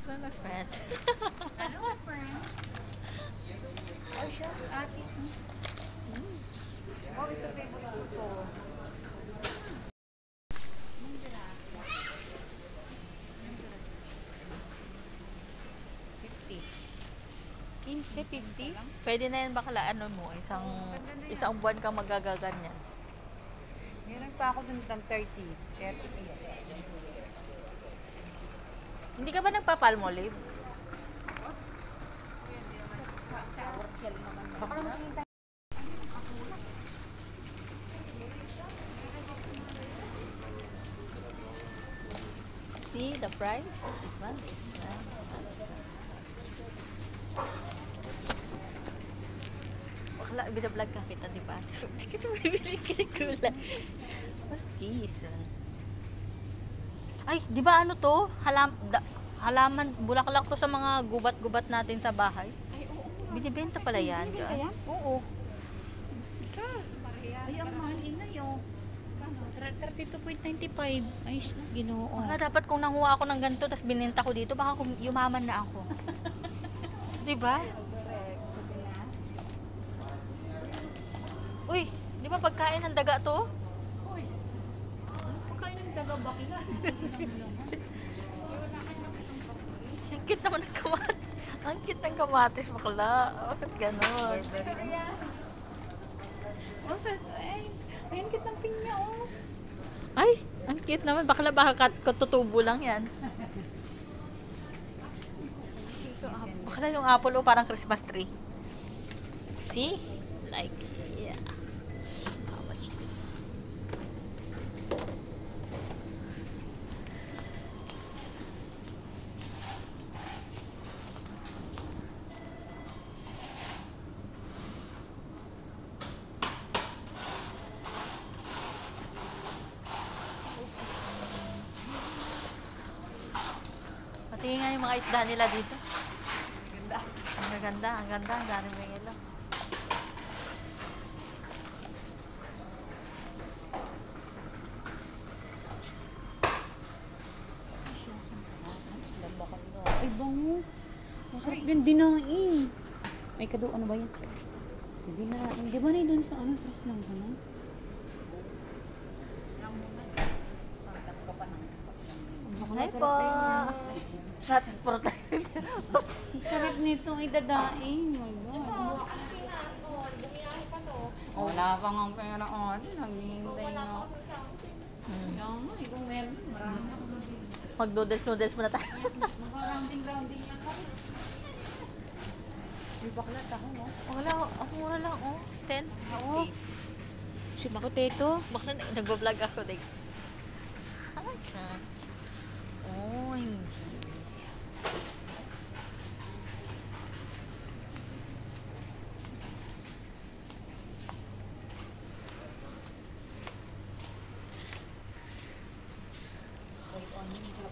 Smile, my friend. Hello, friends. Oh, shucks, atis. Oh, ito favorite ko. Kinste, 50? Pwede na yan bakla, ano mo, isang buwan kang magagaganyan. Meron pa ako dun ng 30. 30 piece. Hindi ka ba nagpa-palmolive? See the price? This one, this one. Bakla, binablog ka kita, di ba? Hindi kita bibili kay gulay. What's this? Ay, di ba ano to? Halaman, bulaklak to sa mga gubat-gubat natin sa bahay. Ay, oo. Binibenta pala yan. Binibenta yan? Oo. Ay, ang mahal ina yun. 32.95. Ay, sus, ginoo. Wala, dapat kung nanguha ako ng ganito tapos bininta ko dito, baka yumaman na ako. Di ba? Uy, di ba pagkain ng daga to? Uy, ano pagkain ng daga-bakla? Ang cute naman ng kamatis. Ang cute ng kamatis, bakla. Bakit ganon? Oh, ay, ang cute ng pinya, oh. Ay, ang cute naman. Bakla, baka katutubo lang yan. Bakla yung apple, oh, parang Christmas tree. See? Like, yeah. How much this? Patingin nga yung mga isda nila dito. Ganda. Ang ganda, ang ganda, ang dami may ilaw. Ay, bangus. Masarap yung dinaing. Ay, ano ba yan? Dinaing. Di ba na doon sa ano? Tres ng ano? Hi po! Not protected. Ang sarap nito ay dadaing. Oh my God. Oh, wala pa nga ang pera ko. Naghihintay na. Kaya nga, kung meron, marami na ako. Mag-noodles muna tayo. Mag-rounding yan kami. May baklat ako, no? Wala, ako mura lang, oh. 10. Oo. Sweet potato. Bakla, nagbablog ako, day. Oh, hindi.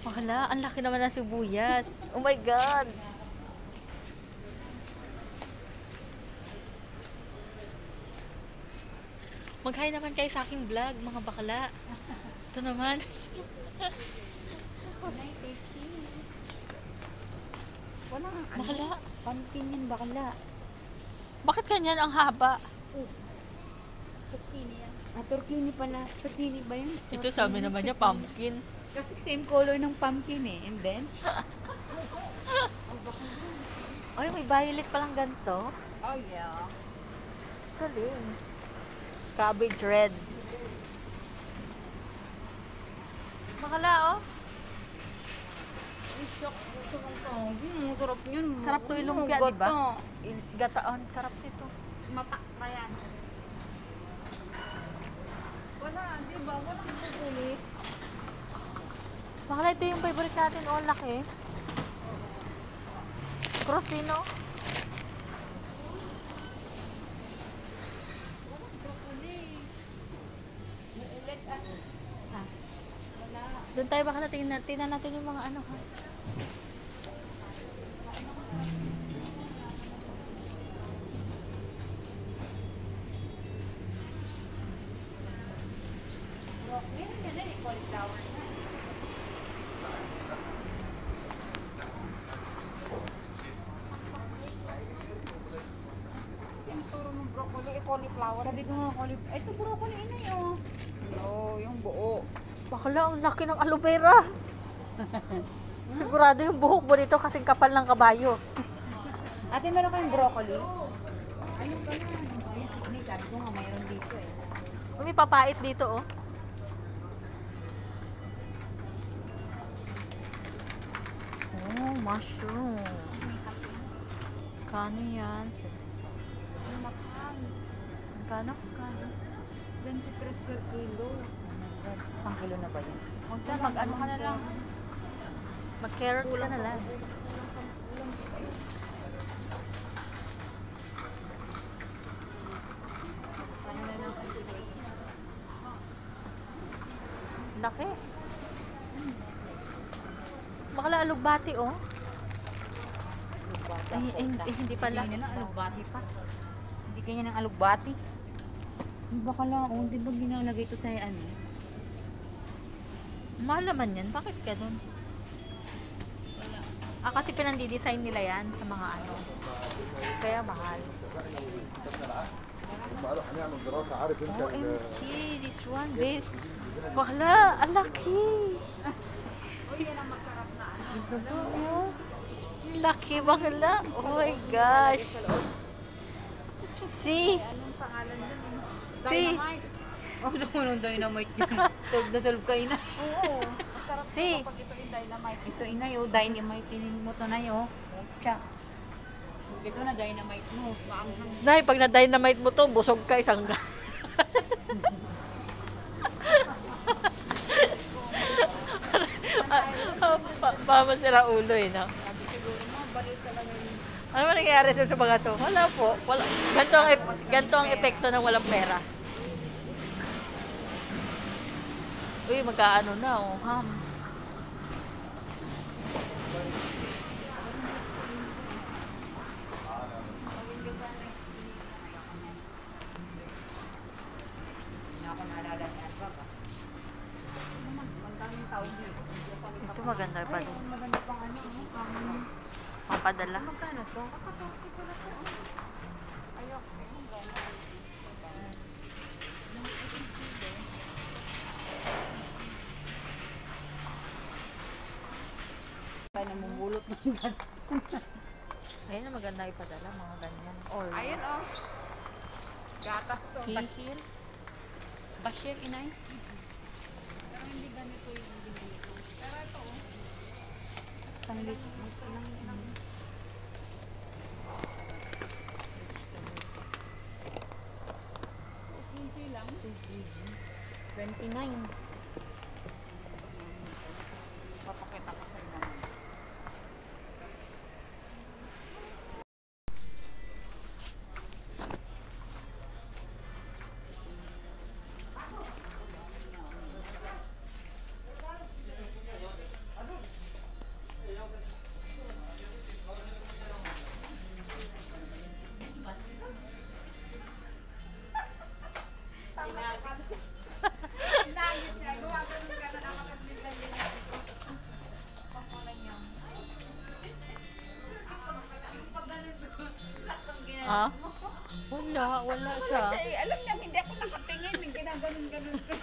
Wala, ang laki naman ng sibuyas. Oh my God! Mag-hi naman kayo sa aking vlog, mga bakla. Ito naman. Wala nga. Bakla. Pumpkin yan, bakla. Bakit ganyan ang haba? Turkini yan. Ah, turkini pala. Turkini ba yun? Ito sabi naman niya, pumpkin. Kasi same color ng pumpkin eh. And then? Ay, may violet palang ganito. Oh yeah. Galing. Cabbage red. Bakala, oh. Ay, shucks. Gusto mong tawagin. Ang sarap yun. Sarap to yung lumpia, di ba? Gataon, sarap nito. Mata pa yan. Wala, di ba? Walang kukulit. Bakala, ito yung favorite natin, oh, laki. Crostino. Doon tayo baka tingnan natin yung mga ano, ha. flower. Sabi ko nga, cauliflower. Ito, broccoli inay, oh. Oo, yung buo. Bakla, ang laki ng aloe vera. Sigurado yung buhok mo dito kasing kapal ng kabayo. Ate, meron kayong broccoli? Ayun ka na. Ayan, sige, sabi ko nga, mayroon dito eh. May papait dito, oh. Oh, mushroom. Kano yan? Kano? 23 per kilo. Oh my God. Isang kilo na ba yun? Mag-ano ka na lang. Mag-carrots ka na lang. Laki. Bakla alugbati, oh. Hindi pala. Hindi nila alugbati pa. Hindi kanya ng alugbati. Baka lang, oh, di ba ginalagay ito sa ano? Mahal naman yan. Bakit ganun? Kasi pinandi-design nila yan sa mga ano. Kaya mahal. OMG, this one, babe. Bakla, ang laki. Ito to, oh. Laki, bakla. Oh my gosh. See? See? Oh, naman ang dynamite yun. Solve na solve ka, ina. Oo. Masarap See? kapag ito yung dynamite. Ito, ina, yung dynamite. Tinin mo to na yun. Tsa. Ito na dynamite mo. Maanghang. Nay, pag na-dynamite mo to, busog ka isang Pamasira ulo eh, no? Sabi siguro mo, balik talaga yun. Ano ba nangyayari sa mga to? Wala po. Wala. Ganito ang epekto ng walang pera. Uy, magkaano na, oh, ham. Hindi na ako naalala ni Alba ba? Magkaming tawag dito. Ito maganda pa din. Maganda pang ano, Pampadala. magkano to? Kakatawag ko na to. Ayok. Tayo namumulot na si Gad. Ayun na maganda ipadala, mga ganyan. Or, Ayun oh. Gatas to. Bashir. Bashir, inay. Pero hindi ganito yung binili ko. Pero ito oh. Isang litro. Easy lang. 29. Papakita ko sa'yo naman. Ah? Wala siya. Alam niya, hindi ako nakatingin. May ginaganon-ganon ko.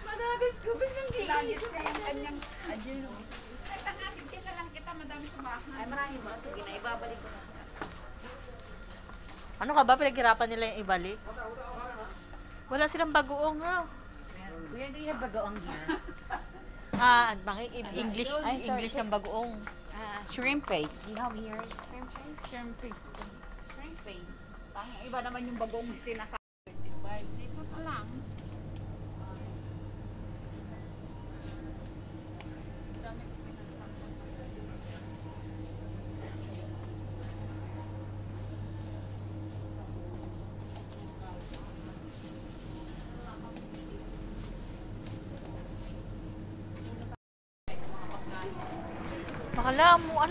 Madagas ko. Biglang gilagis na yung kanyang adyo. Tatangapin kita lang kita. Madami sa bahay. Ay, marami ba? Sige na, ibabalik ko na. Ano ka ba? Pinaghirapan nila yung ibalik? Wala silang bagoong, ha? Kuya, do you have bagoong here? English, Ay, sorry. English ng bagoong. Shrimp paste. Do you have here shrimp paste? Shrimp paste. Shrimp paste. Tanging iba naman yung bagoong sinasabi. 25. Dito na lang. Bakala mo,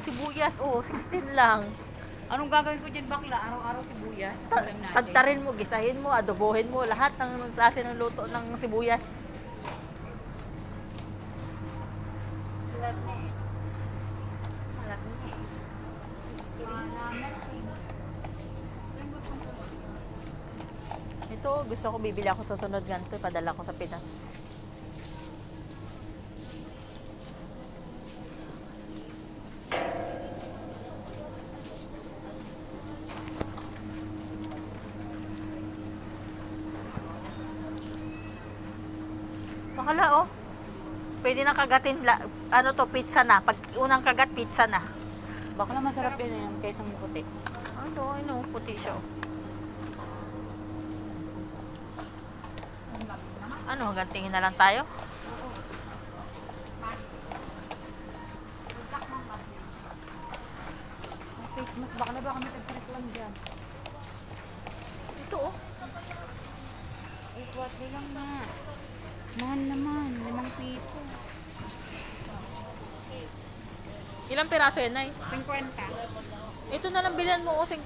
sibuyas, 16 lang. Anong gagawin ko dyan, bakla? Araw-araw sibuyas. Alam natin. Tagtarin mo, gisahin mo, adobohin mo, lahat ng klase ng luto ng sibuyas. Alam na eh. Alam na eh. Ito, gusto ko bibili ako sa sunod ganito. Padala ko sa Pinas. Bakala oh. Pwede na kagatin. Ano to, pizza na. Pag unang kagat, pizza na. Baka lang masarap yun yung kaysa puti. Ano, puti siya. Oh. Ano, hanggang tingin na lang tayo? Face mask, baka na ba kami tagpareklam dyan? Ito oh. Ay, 4 lang na. Mahal naman, 5 piso. Ilang piraso yan, Nay? 50. Ito na lang bilhan mo o 50.